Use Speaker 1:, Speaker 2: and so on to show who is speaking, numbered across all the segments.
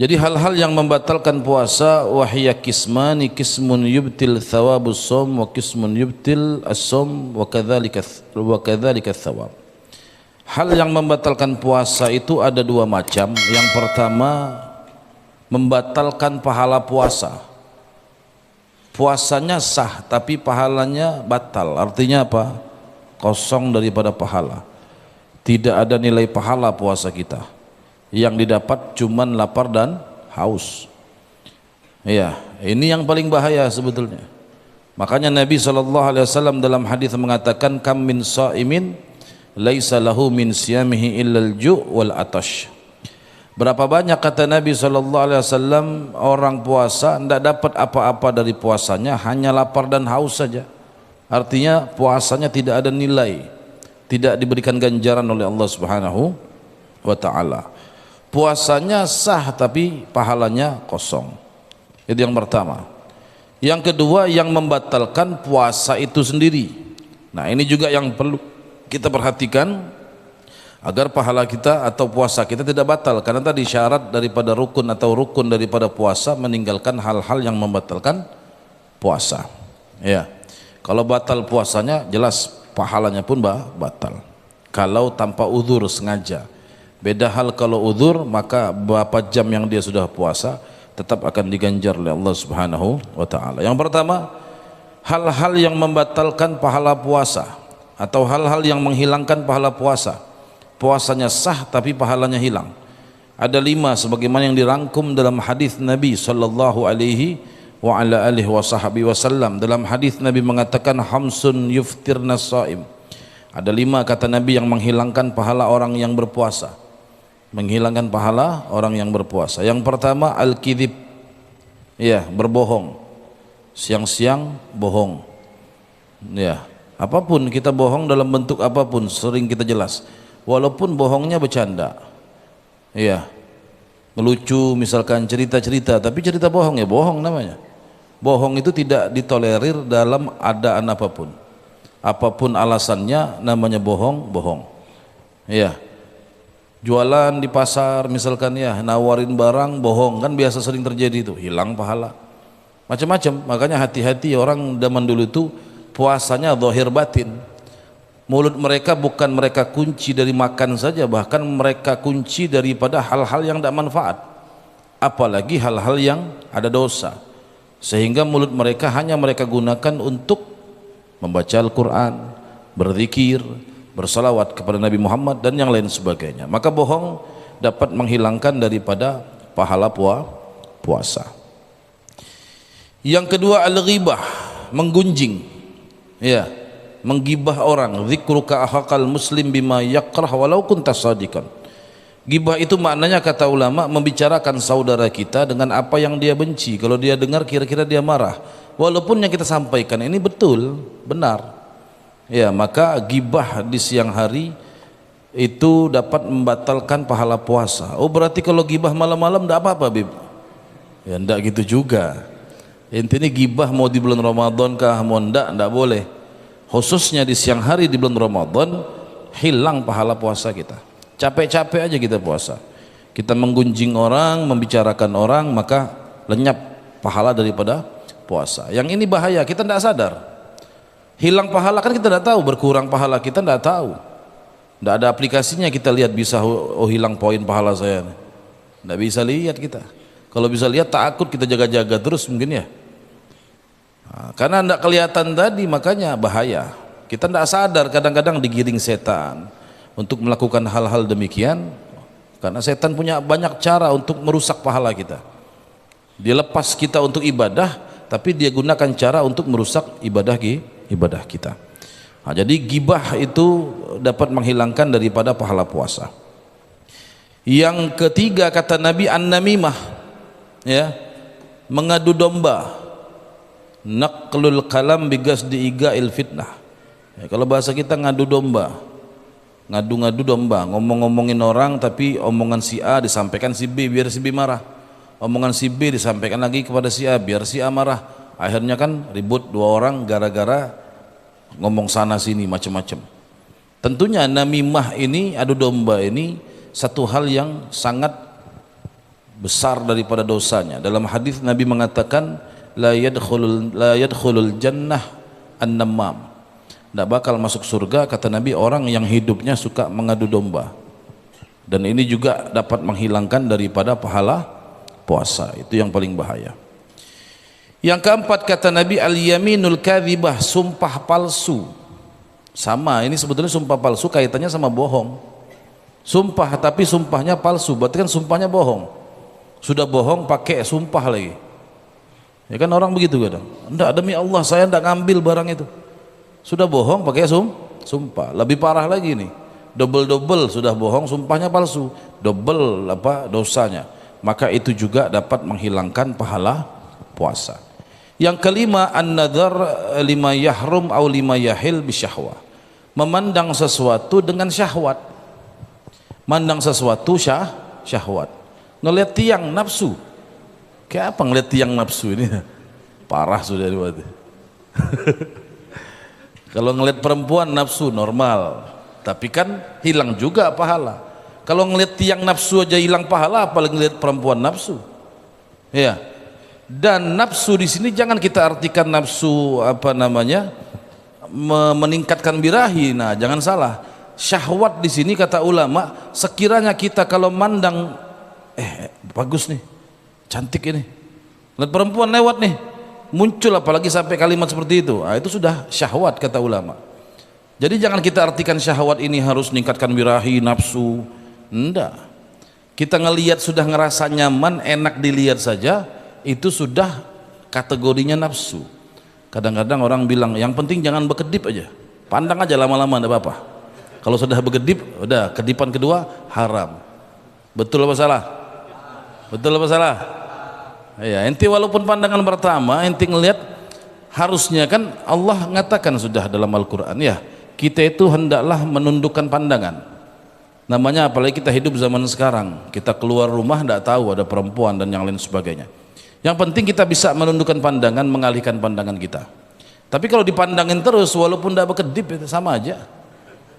Speaker 1: Jadi hal-hal yang membatalkan puasa wahya kismani, kismun yubtil thawabus shaum wa kismun yubtil as-shaum wa kadzalika thawab. Hal yang membatalkan puasa itu ada dua macam. Yang pertama, membatalkan pahala puasa. Puasanya sah tapi pahalanya batal. Artinya apa? Kosong daripada pahala. Tidak ada nilai pahala puasa kita. Yang didapat cuman lapar dan haus. Ya, ini yang paling bahaya sebetulnya. Makanya Nabi SAW dalam hadis mengatakan, kam min shaimin laisa lahu min siyamihi illal ju' wal atash. Berapa banyak kata Nabi SAW orang puasa tidak dapat apa-apa dari puasanya, hanya lapar dan haus saja. Artinya puasanya tidak ada nilai, tidak diberikan ganjaran oleh Allah Subhanahu wa ta'ala. Puasanya sah tapi pahalanya kosong. Itu yang pertama. Yang kedua, yang membatalkan puasa itu sendiri. Nah, ini juga yang perlu kita perhatikan agar pahala kita atau puasa kita tidak batal, karena tadi syarat daripada rukun atau rukun daripada puasa meninggalkan hal-hal yang membatalkan puasa. Ya. Kalau batal puasanya jelas pahalanya pun batal. Kalau tanpa uzur sengaja. Beda hal kalau uzur, maka berapa jam yang dia sudah puasa tetap akan diganjar oleh Allah Subhanahu wa ta'ala. Yang pertama, hal-hal yang membatalkan pahala puasa atau hal-hal yang menghilangkan pahala puasa. Puasanya sah tapi pahalanya hilang. Ada 5 sebagaimana yang dirangkum dalam hadis Nabi sallallahu alaihi wa ala alihi wasallam. Dalam hadis Nabi mengatakan, hamsun yuftirna shaim. Ada 5 kata Nabi yang menghilangkan pahala orang yang berpuasa. Menghilangkan pahala orang yang berpuasa. Yang pertama, al-kidhib, ya, berbohong. Siang-siang bohong, ya, apapun kita bohong dalam bentuk apapun sering kita jelas, walaupun bohongnya bercanda, ya, melucu misalkan cerita-cerita, tapi cerita bohong ya bohong namanya. Bohong itu tidak ditolerir dalam adaan apapun. Apapun alasannya namanya bohong, ya. Jualan di pasar misalkan, ya, nawarin barang bohong, kan biasa sering terjadi itu, hilang pahala. Macam-macam. Makanya hati-hati orang zaman dulu itu puasanya zahir batin. Mulut mereka bukan mereka kunci dari makan saja, bahkan mereka kunci daripada hal-hal yang tidak manfaat, apalagi hal-hal yang ada dosa, sehingga mulut mereka hanya mereka gunakan untuk membaca Al-Quran, berzikir, bersalawat kepada Nabi Muhammad dan yang lain sebagainya. Maka bohong dapat menghilangkan daripada pahala puasa. Yang kedua, al-ghibah, menggunjing, ya, menggibah orang. Dzikruka akhal muslim bima yakrah walau kunta shadiqan. Gibah itu maknanya kata ulama membicarakan saudara kita dengan apa yang dia benci. Kalau dia dengar kira-kira dia marah, walaupun yang kita sampaikan ini betul, benar, ya, maka gibah di siang hari itu dapat membatalkan pahala puasa. Oh, berarti kalau gibah malam-malam enggak apa-apa, Bib? Ya, enggak gitu juga. Intinya gibah mau di bulan Ramadan kah, mau enggak boleh. Khususnya di siang hari di bulan Ramadan, hilang pahala puasa kita. Capek-capek aja kita puasa. Kita menggunjing orang, membicarakan orang, maka lenyap pahala daripada puasa. Yang ini bahaya, kita enggak sadar. Hilang pahala kan kita tidak tahu, berkurang pahala kita tidak tahu, tidak ada aplikasinya kita lihat bisa, oh hilang poin pahala saya, tidak bisa lihat kita. Kalau bisa lihat takut kita jaga-jaga terus mungkin, ya, nah, karena tidak kelihatan tadi, makanya bahaya. Kita tidak sadar, kadang-kadang digiring setan untuk melakukan hal-hal demikian, karena setan punya banyak cara untuk merusak pahala kita. Dia lepas kita untuk ibadah, tapi dia gunakan cara untuk merusak ibadah kita. Nah, jadi gibah itu dapat menghilangkan daripada pahala puasa. Yang ketiga kata Nabi, an-namimah, ya, mengadu domba, naqlul kalam bigasdi igail fitnah. Ya, kalau bahasa kita ngadu domba, ngadu-ngadu domba, ngomong-ngomongin orang tapi omongan si A disampaikan si B biar si B marah, omongan si B disampaikan lagi kepada si A biar si A marah. Akhirnya kan ribut 2 orang gara-gara ngomong sana sini macam-macam. Tentunya namimah ini, adu domba ini, satu hal yang sangat besar daripada dosanya. Dalam hadis Nabi mengatakan la yadkhulul jannah an-namam, tidak bakal masuk surga kata Nabi orang yang hidupnya suka mengadu domba. Dan ini juga dapat menghilangkan daripada pahala puasa, itu yang paling bahaya. Yang keempat kata Nabi, al-yaminul kadhibah, sumpah palsu. Sama, ini sebetulnya sumpah palsu kaitannya sama bohong. Sumpah tapi sumpahnya palsu, berarti kan sumpahnya bohong. Sudah bohong pakai sumpah lagi. Ya kan orang begitu kadang. Enggak, demi Allah saya enggak ngambil barang itu. Sudah bohong pakai sumpah. Lebih parah lagi nih. Double sudah bohong, sumpahnya palsu. Double dosanya. Maka itu juga dapat menghilangkan pahala puasa. Yang kelima, an-nadhar lima yahrum au lima yahil bisyahwah. Memandang sesuatu dengan syahwat. Mandang sesuatu syahwat. Ngelihat tiang nafsu. Kayak apa ngelihat tiang nafsu ini? Parah sudah dibuat. Kalau ngelihat perempuan nafsu normal, tapi kan hilang juga pahala. Kalau ngelihat tiang nafsu aja hilang pahala, apalagi ngelihat perempuan nafsu. Ya. Dan nafsu di sini jangan kita artikan nafsu meningkatkan birahi. Nah, jangan salah. Syahwat di sini kata ulama, sekiranya kita kalau mandang bagus nih, cantik ini, lihat perempuan lewat nih, muncul apalagi sampai kalimat seperti itu, itu sudah syahwat kata ulama. Jadi jangan kita artikan syahwat ini harus meningkatkan birahi, nafsu. Enggak, kita ngelihat sudah ngerasa nyaman, enak dilihat saja, itu sudah kategorinya nafsu. Kadang-kadang orang bilang yang penting jangan berkedip aja, pandang aja lama-lama enggak apa-apa. Kalau sudah berkedip, udah kedipan kedua haram. Betul apa salah? Betul apa salah? Ya, ente walaupun pandangan pertama ente ngelihat, harusnya kan Allah mengatakan sudah dalam Al-Quran ya, kita itu hendaklah menundukkan pandangan. Namanya apalagi kita hidup zaman sekarang, kita keluar rumah tidak tahu ada perempuan dan yang lain sebagainya. Yang penting kita bisa menundukkan pandangan, mengalihkan pandangan kita. Tapi kalau dipandangin terus walaupun tidak berkedip itu sama aja.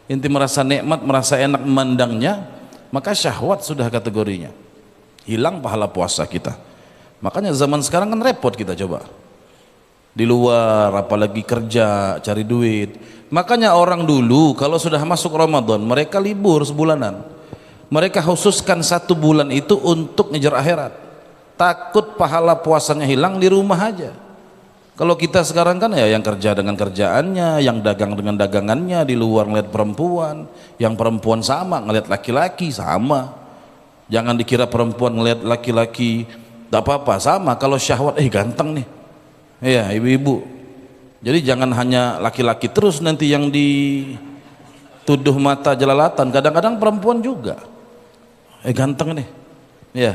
Speaker 1: Ente merasa nikmat, merasa enak memandangnya, maka syahwat sudah kategorinya. Hilang pahala puasa kita. Makanya zaman sekarang kan repot kita coba. Di luar apalagi kerja, cari duit. Makanya orang dulu kalau sudah masuk Ramadan mereka libur sebulanan. Mereka khususkan 1 bulan itu untuk ngejar akhirat. Takut pahala puasanya hilang di rumah aja. Kalau kita sekarang kan ya yang kerja dengan kerjaannya, yang dagang dengan dagangannya, di luar ngeliat perempuan, yang perempuan sama ngeliat laki-laki sama. Jangan dikira perempuan ngeliat laki-laki tidak apa-apa, sama. Kalau syahwat ganteng nih, iya ibu-ibu. Jadi jangan hanya laki-laki terus nanti yang dituduh mata jelalatan. Kadang-kadang perempuan juga ganteng nih, ya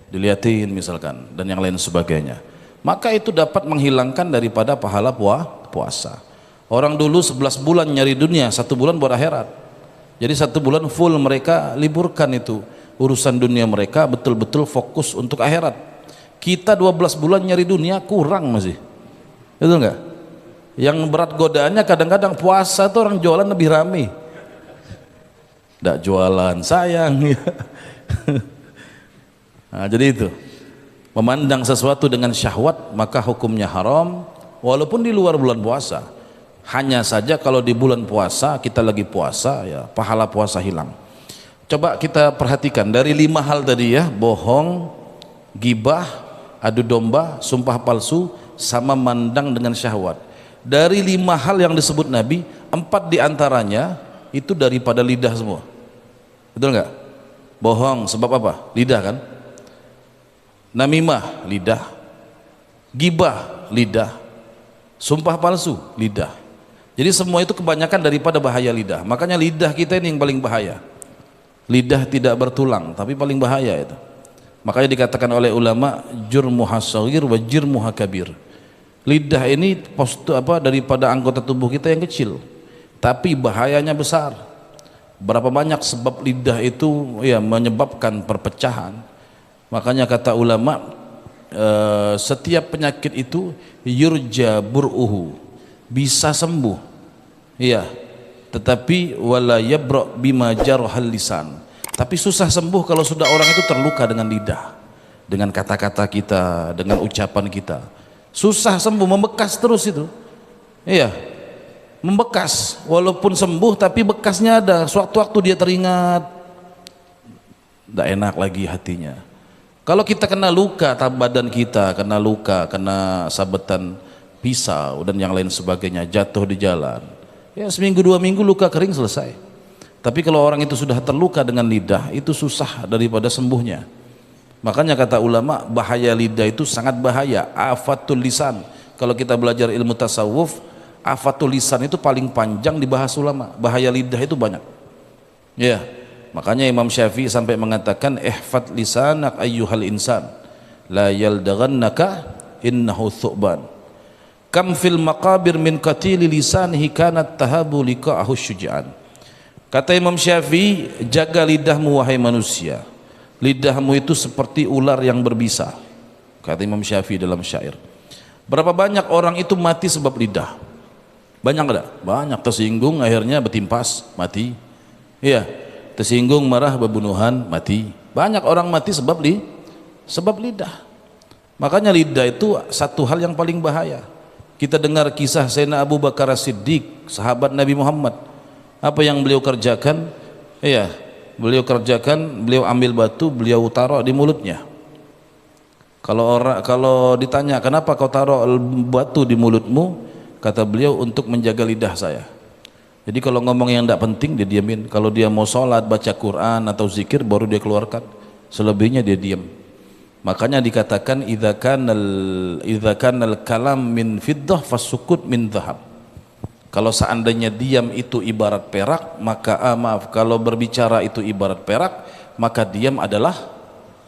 Speaker 1: dilihatin misalkan dan yang lain sebagainya. Maka itu dapat menghilangkan daripada pahala puasa. Orang dulu 11 bulan nyari dunia, 1 bulan buat akhirat. Jadi 1 bulan full mereka liburkan itu urusan dunia mereka, betul-betul fokus untuk akhirat. Kita 12 bulan nyari dunia kurang masih, betul nggak? Yang berat godaannya kadang-kadang puasa tuh orang jualan lebih rame. Nggak jualan sayang. Nah, jadi itu memandang sesuatu dengan syahwat maka hukumnya haram walaupun di luar bulan puasa. Hanya saja kalau di bulan puasa kita lagi puasa ya pahala puasa hilang. Coba kita perhatikan dari 5 hal tadi ya, bohong, gibah, adu domba, sumpah palsu, sama mandang dengan syahwat. Dari 5 hal yang disebut Nabi, 4 diantaranya itu daripada lidah semua. Betul nggak? Bohong sebab apa? Lidah kan? Namimah, lidah. Gibah, lidah. Sumpah palsu, lidah. Jadi semua itu kebanyakan daripada bahaya lidah. Makanya lidah kita ini yang paling bahaya. Lidah tidak bertulang tapi paling bahaya itu. Makanya dikatakan oleh ulama jurmuha shaghir wa jirmuha kabir. Lidah ini daripada anggota tubuh kita yang kecil tapi bahayanya besar. Berapa banyak sebab lidah itu ya menyebabkan perpecahan. Makanya kata ulama setiap penyakit itu yurja bur'uhu, bisa sembuh iya, tetapi wala yabra bima jarhal lisan, tapi susah sembuh kalau sudah orang itu terluka dengan lidah. dengan kata-kata kita, dengan ucapan kita. Susah sembuh, membekas terus itu. Iya, membekas. Walaupun sembuh tapi bekasnya ada. Suatu-waktu dia teringat, tidak enak lagi hatinya. Kalau kita kena luka, badan kita kena luka, kena sabetan pisau dan yang lain sebagainya, jatuh di jalan, ya seminggu 2 minggu luka kering selesai. Tapi kalau orang itu sudah terluka dengan lidah, itu susah daripada sembuhnya. Makanya kata ulama, bahaya lidah itu sangat bahaya, afatul lisan. Kalau kita belajar ilmu tasawuf, afatul lisan itu paling panjang dibahas ulama. Bahaya lidah itu banyak. Ya, makanya Imam Syafi'i sampai mengatakan, ihfad lisanak ayyuhal insan, la yaldaghannaka innahu thu'ban. Kam fil maqabir min qatili lisanihi kanat tahabu liqa'ahu syuja'an. Kata Imam Syafi'i, jaga lidahmu wahai manusia. Lidahmu itu seperti ular yang berbisa. Kata Imam Syafi'i dalam syair. Berapa banyak orang itu mati sebab lidah? Banyak enggak? Banyak. Tersinggung akhirnya bertimpas, mati. Iya, tersinggung marah berbunuhan, mati. Banyak orang mati sebab lidah. Makanya lidah itu satu hal yang paling bahaya. Kita dengar kisah Sayyidina Abu Bakar As-Siddiq, sahabat Nabi Muhammad. Apa yang beliau kerjakan? Iya, beliau ambil batu, beliau taruh di mulutnya. Kalau ditanya, kenapa kau taruh batu di mulutmu? Kata beliau, untuk menjaga lidah saya. Jadi kalau ngomong yang tidak penting dia diamin. Kalau dia mau sholat, baca Quran atau zikir, baru dia keluarkan. Selebihnya dia diam. Makanya dikatakan idza kanal kalam min fiddah fasukut min dhahab. Kalau seandainya diam itu ibarat perak, maka kalau berbicara itu ibarat perak, maka diam adalah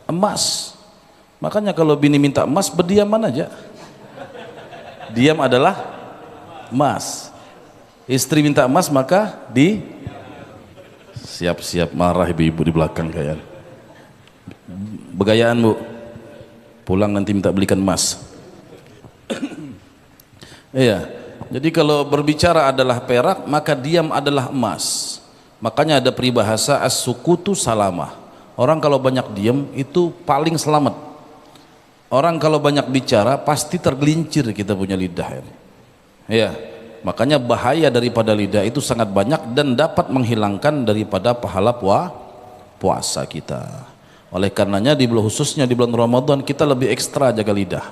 Speaker 1: emas. Makanya kalau bini minta emas, berdiaman aja. Diam adalah emas. Istri minta emas, maka siap-siap marah ibu-ibu di belakang kayaknya. Begayaan bu, pulang nanti minta belikan emas. Iya, jadi kalau berbicara adalah perak, maka diam adalah emas. Makanya ada peribahasa as-sukutu salamah. Orang kalau banyak diam itu paling selamat. Orang kalau banyak bicara pasti tergelincir kita punya lidah. Iya, makanya bahaya daripada lidah itu sangat banyak dan dapat menghilangkan daripada pahala puasa kita. Oleh karenanya khususnya di bulan Ramadan kita lebih ekstra jaga lidah.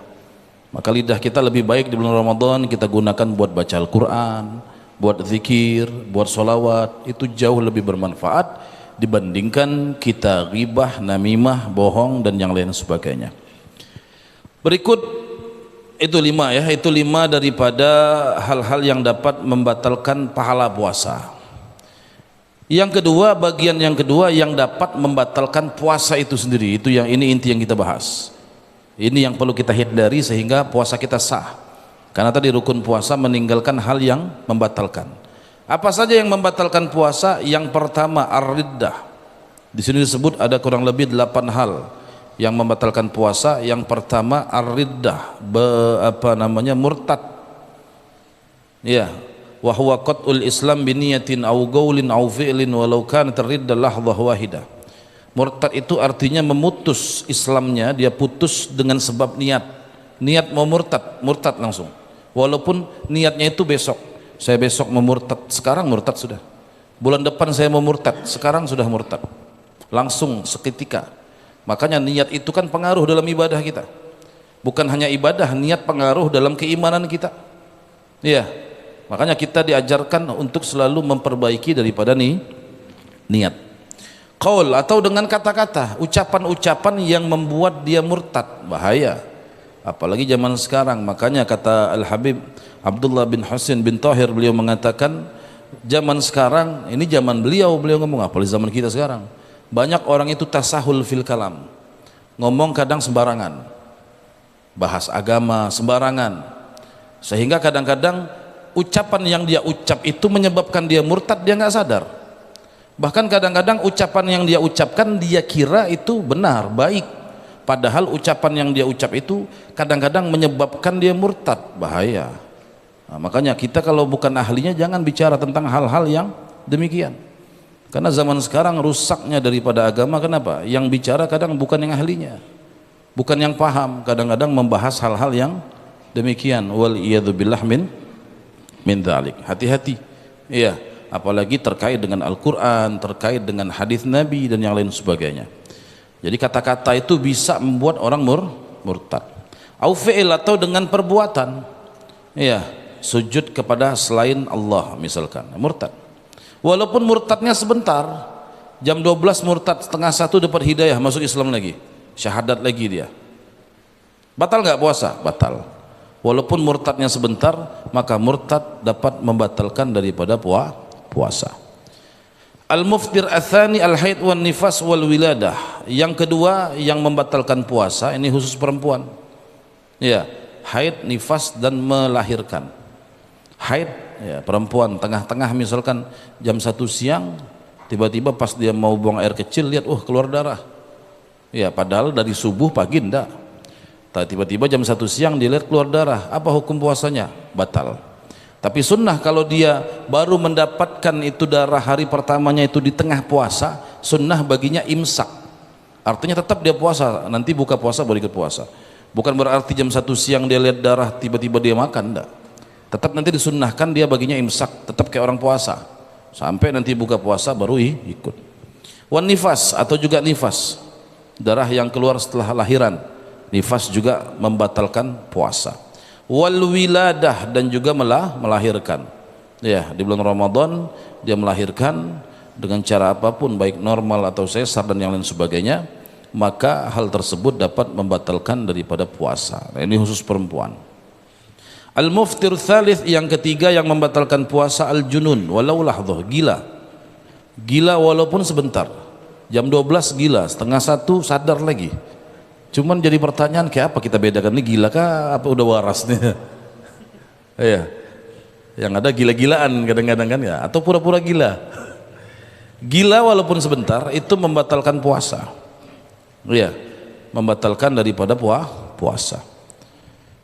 Speaker 1: Maka lidah kita lebih baik di bulan Ramadan kita gunakan buat baca Al-Quran, buat zikir, buat sholawat. Itu jauh lebih bermanfaat dibandingkan kita ghibah, namimah, bohong dan yang lain sebagainya. Berikut itu 5 ya, itu 5 daripada hal-hal yang dapat membatalkan pahala puasa. Yang kedua, bagian yang kedua yang dapat membatalkan puasa itu sendiri, itu yang ini inti yang kita bahas. Ini yang perlu kita hindari sehingga puasa kita sah. Karena tadi rukun puasa meninggalkan hal yang membatalkan. Apa saja yang membatalkan puasa? Yang pertama ar-riddah. Di sini disebut ada kurang lebih 8 hal yang membatalkan puasa. Yang pertama ar-riddah, murtad. Ya. Wa huwa qat'ul Islam bi niyatin aw qaulin aw fi'lin walau kanat ar-ridda lahdhah wahidah. Murtad itu artinya memutus Islamnya, dia putus dengan sebab niat. Niat mau murtad langsung. Walaupun niatnya itu besok. Saya besok mau murtad, sekarang murtad sudah. Bulan depan saya mau murtad, sekarang sudah murtad. Langsung seketika. Makanya niat itu kan pengaruh dalam ibadah kita. Bukan hanya ibadah, niat pengaruh dalam keimanan kita. Iya. Makanya kita diajarkan untuk selalu memperbaiki daripada niat. Qaul atau dengan kata-kata, ucapan-ucapan yang membuat dia murtad, bahaya. Apalagi zaman sekarang. Makanya kata Al-Habib Abdullah bin Husain bin Tahir, beliau mengatakan zaman sekarang, ini zaman beliau ngomong, apalagi zaman kita sekarang, banyak orang itu tasahul fil kalam, ngomong kadang sembarangan, bahas agama sembarangan, sehingga kadang-kadang ucapan yang dia ucap itu menyebabkan dia murtad, dia nggak sadar. Bahkan kadang-kadang ucapan yang dia ucapkan dia kira itu benar, baik, padahal ucapan yang dia ucap itu kadang-kadang menyebabkan dia murtad, bahaya. Nah, makanya kita kalau bukan ahlinya jangan bicara tentang hal-hal yang demikian. Karena zaman sekarang rusaknya daripada agama, kenapa? Yang bicara kadang bukan yang ahlinya. bukan yang paham, kadang-kadang membahas hal-hal yang demikian. Wal iyadzubillah min dzalik. Hati-hati. Iya, apalagi terkait dengan Al-Qur'an, terkait dengan hadis Nabi dan yang lain sebagainya. Jadi kata-kata itu bisa membuat orang murtad. Au fi'il, atau dengan perbuatan. Iya, sujud kepada selain Allah misalkan, murtad. Walaupun murtadnya sebentar, jam 12 murtad, setengah 1 dapat hidayah, masuk Islam lagi, syahadat lagi dia. Batal nggak puasa? Batal. Walaupun murtadnya sebentar, maka murtad dapat membatalkan daripada puasa. Al-muftir atsani al-haid wan nifas wal wiladah. Yang kedua yang membatalkan puasa, ini khusus perempuan. Ya, haid, nifas dan melahirkan. Haid, ya, perempuan tengah-tengah misalkan jam 1 siang, tiba-tiba pas dia mau buang air kecil lihat keluar darah. Ya, padahal dari subuh pagi enggak. Tiba-tiba jam 1 siang dia lihat keluar darah. Apa hukum puasanya? Batal. Tapi sunnah kalau dia baru mendapatkan itu darah hari pertamanya itu di tengah puasa, sunnah baginya imsak. Artinya tetap dia puasa, nanti buka puasa baru ikut puasa. Bukan berarti jam 1 siang dia lihat darah tiba-tiba dia makan, enggak. Tetap nanti disunnahkan dia baginya imsak, tetap kayak orang puasa. Sampai nanti buka puasa baru ikut. Wan nifas, atau juga nifas, darah yang keluar setelah lahiran, nifas juga membatalkan puasa. Wal wiladah, dan juga melahirkan. Ya, di bulan Ramadan dia melahirkan dengan cara apapun, baik normal atau sesar dan yang lain sebagainya, maka hal tersebut dapat membatalkan daripada puasa. Nah, ini khusus perempuan. Al-muftir tsalits, yang ketiga yang membatalkan puasa, al-junun walau lahdhah, gila. Gila walaupun sebentar. Jam 12 gila, setengah 1 sadar lagi. Cuman jadi pertanyaan, kayak apa kita bedakan ini gila kah apa udah waras nih? Iya. Yang ada gila-gilaan kadang-kadang kan ya, atau pura-pura gila. Gila walaupun sebentar itu membatalkan puasa. Iya, membatalkan daripada puasa.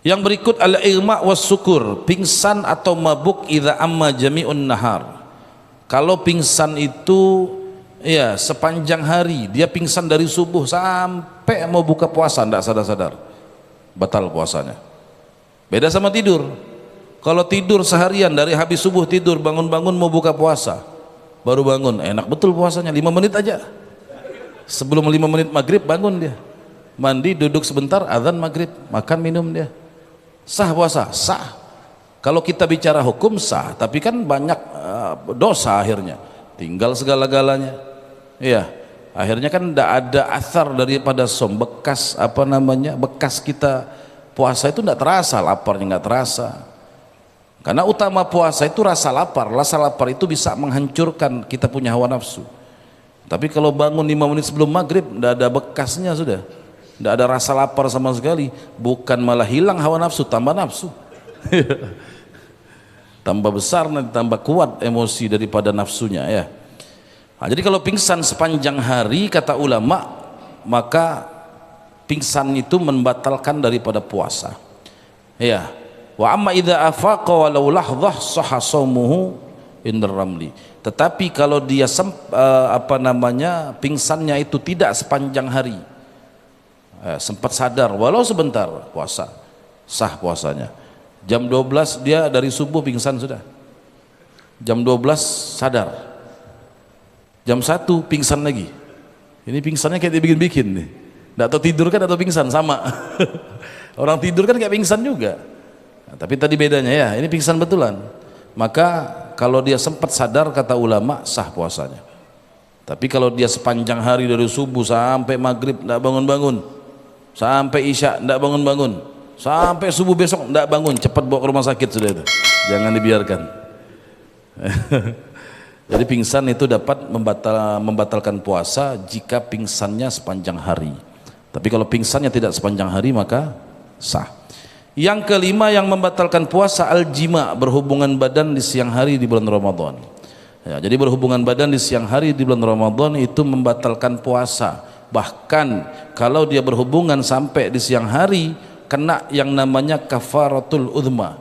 Speaker 1: Yang berikut al-igma was sukur, pingsan atau mabuk idza amma jami'un nahar. Kalau pingsan itu ya sepanjang hari, dia pingsan dari subuh sampai mau buka puasa enggak sadar-sadar, batal puasanya. Beda sama tidur. Kalau tidur seharian dari habis subuh tidur, bangun-bangun mau buka puasa, baru bangun, enak betul puasanya, 5 menit aja. Sebelum 5 menit maghrib bangun dia, mandi, duduk sebentar, azan maghrib, makan minum dia. Sah puasa? Sah. Kalau kita bicara hukum sah, tapi kan banyak dosa akhirnya, tinggal segala-galanya. Iya, akhirnya kan tidak ada asar daripada bekas bekas kita puasa itu tidak terasa, laparnya nggak terasa. Karena utama puasa itu rasa lapar itu bisa menghancurkan kita punya hawa nafsu. Tapi kalau bangun 5 menit sebelum maghrib, tidak ada bekasnya sudah, tidak ada rasa lapar sama sekali. Bukan malah hilang hawa nafsu, tambah nafsu. Tambah besar nanti, tambah kuat emosi daripada nafsunya ya. Nah, jadi kalau pingsan sepanjang hari kata ulama, maka pingsan itu membatalkan daripada puasa. Ya. Wa amma idza afaqa walau lahdhah sahha shaumuhu indar ramli. Tetapi kalau dia pingsannya itu tidak sepanjang hari, sempat sadar walau sebentar, puasa sah puasanya. Jam 12 dia dari subuh pingsan sudah, jam 12 sadar, jam 1 pingsan lagi. Ini pingsannya kayak dibikin-bikin nih, nggak tahu tidur kan atau pingsan, sama. Orang tidur kan kayak pingsan juga. Nah, tapi tadi bedanya ya, ini pingsan betulan. Maka kalau dia sempat sadar kata ulama sah puasanya. Tapi kalau dia sepanjang hari dari subuh sampai maghrib tidak bangun-bangun, sampai isya tidak bangun-bangun, sampai subuh besok tidak bangun, cepat bawa ke rumah sakit sudah itu, jangan dibiarkan. Jadi pingsan itu dapat membatalkan puasa jika pingsannya sepanjang hari. Tapi kalau pingsannya tidak sepanjang hari maka sah. Yang kelima yang membatalkan puasa, al-jima, berhubungan badan di siang hari di bulan Ramadan. Ya, jadi berhubungan badan di siang hari di bulan Ramadan itu membatalkan puasa. Bahkan kalau dia berhubungan sampai di siang hari, kena yang namanya kafaratul udhma.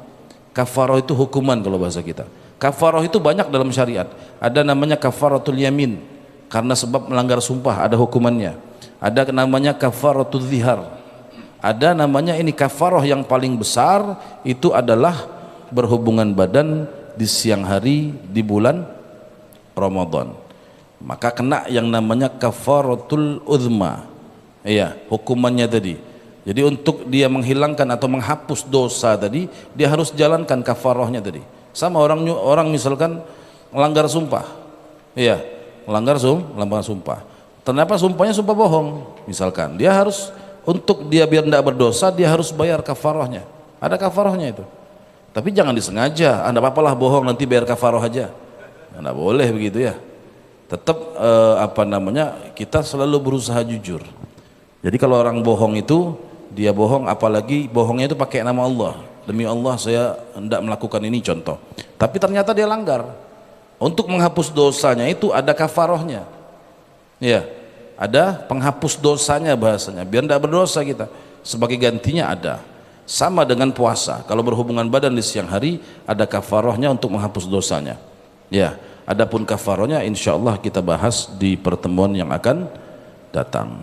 Speaker 1: Kafarah itu hukuman kalau bahasa kita. Kafarah itu banyak dalam syariat. Ada namanya kafaratul yamin, karena sebab melanggar sumpah ada hukumannya. Ada namanya kafaratul zihar, Ada namanya ini kafaroh yang paling besar, itu adalah berhubungan badan di siang hari di bulan Ramadan. Maka kena yang namanya kafaratul uzma. Iya, hukumannya tadi. Jadi untuk dia menghilangkan atau menghapus dosa tadi, dia harus jalankan kafarohnya tadi. Sama orang misalkan melanggar sumpah. Iya, melanggar sumpah. Ternyata sumpahnya sumpah bohong. Misalkan dia harus, untuk dia biar tidak berdosa, dia harus bayar kafarohnya. Ada kafarohnya itu. Tapi jangan disengaja. Anda apa-apalah bohong, nanti bayar kafaroh aja. Tidak boleh begitu ya. Tetap kita selalu berusaha jujur. Jadi kalau orang bohong itu, dia bohong, apalagi bohongnya itu pakai nama Allah. Demi Allah saya hendak melakukan ini, contoh. Tapi ternyata dia langgar. Untuk menghapus dosanya itu ada kafarohnya. Ya, ada penghapus dosanya bahasanya. Biar tidak berdosa kita. Sebagai gantinya ada. Sama dengan puasa. Kalau berhubungan badan di siang hari, ada kafarohnya untuk menghapus dosanya. Ya, adapun kafarohnya insya Allah kita bahas di pertemuan yang akan datang.